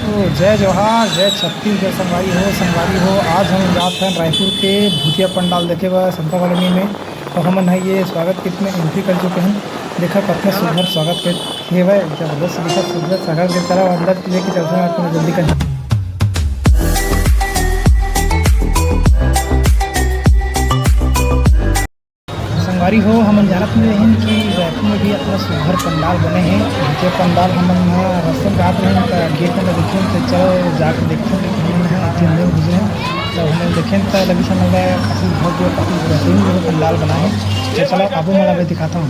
तो जय जवाहर जय छत्तीसगढ़ संगवारी हो। आज हम जात हैं रायपुर के भूतिया पंडाल देखे हुआ संता कॉलोनी में। तो हमन है ये स्वागत किट में एंट्री कर चुके हैं। देखा कितने सुंदर स्वागत के ये भाई जबरदस्त दिखा सुंदर स्वागत की तरह अंदर लेके चलते हैं आपको जल्दी कर। संगवारी हो हमन जानत में हैं कि रायपुर में भी अपना सुघर पंडाल बने हैं। जो पंडाल हमन रास्ते में रात में गेट में देखें तो चलो जाकर देखते हैं लेकिन हमने अच्छे नहीं घुसे हैं। तो हमने देखें तो लगी समझ काफ़ी बहुत जो काफ़ी बेहतरीन जो पंडाल बना है। तो चलो आपको मैं दिखाता हूँ।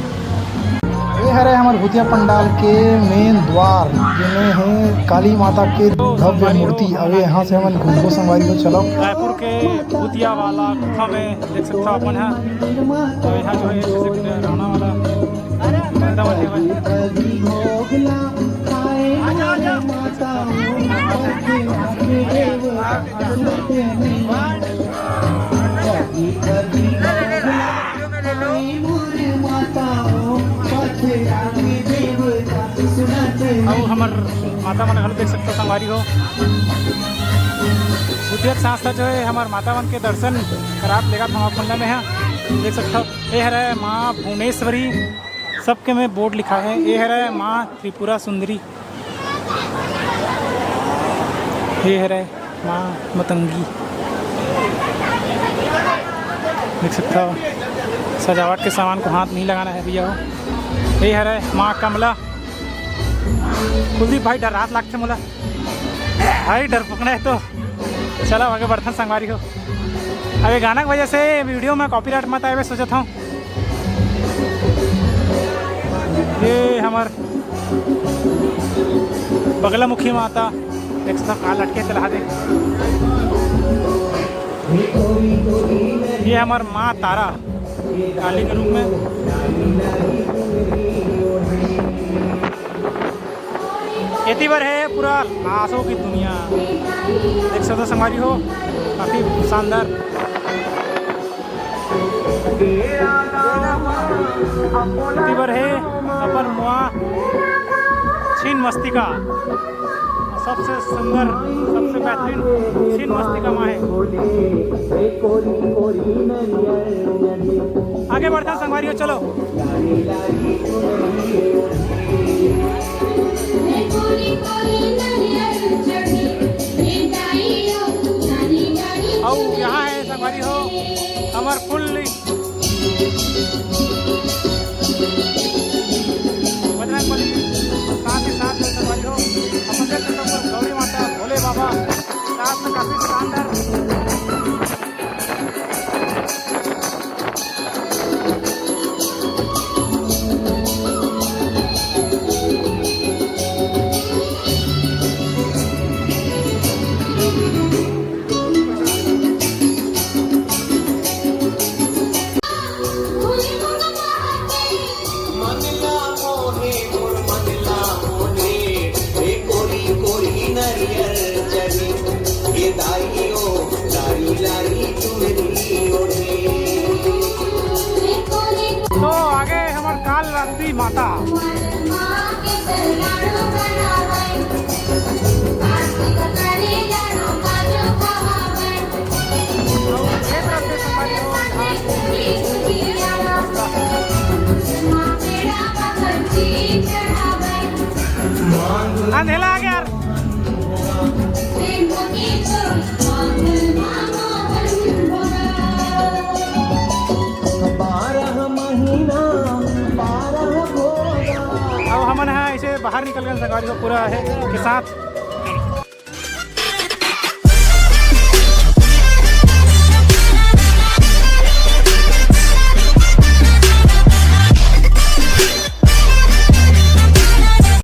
ये है हमारे भूतिया पंडाल के मेन द्वार जिनमें है काली माता के भव्य मूर्ति। अब यहाँ से हम घूमो संगवारी को चलो। रायपुर के भूतिया वाला गुफा में देख सकते हो अपन है। तो यहाँ जो है जैसे रावणा वाला और हमार माता मन घर देख सकते हो संगवारी हो। भूतिया संस्था जो है हमारे माता मन के दर्शन करात लेगा पंडा में है। देख सकते हो ये है माँ भुवनेश्वरी सबके में बोर्ड लिखा है। ये है माँ त्रिपुरा सुंदरी, ये है माँ मतंगी। देख सकते हो सजावट के सामान को हाथ नहीं लगाना है भैया हो। ये है माँ कमला। कुलदीप भाई डर रात लागते मोला भाई डर पकड़ा है। तो चलो आगे बढ़ते संगवारी हो। अभी गाना की वजह से वीडियो में कॉपीराइट मत आए सोचा था। ये हमार बगला मुखी माता देख सकते काल लटके चला दे। ये हमार माँ तारा काली के रूप में। इतनी बार है पूरा लाशों की दुनिया देख सकते संगवारी हो, काफी शानदार। इतनी बार है अपन मुआ छीन मस्तिका सबसे सुंदर सबसे बेहतरीन छीन मस्तिका माँ है। आगे बढ़ता संगवारी हो चलो। और यहाँ है संगवारी हो हमार फुल बजरंग बली साथ ही साथ संगवारी हो अपन देख सकते हो गौरी माता भोले बाबा साथ में काफी शानदार। तो आगे हमारे काल रात्रि माता अंधेला आ गया यार। अब हमन है इसे बाहर निकल गए संगवारी को पूरा है के साथ।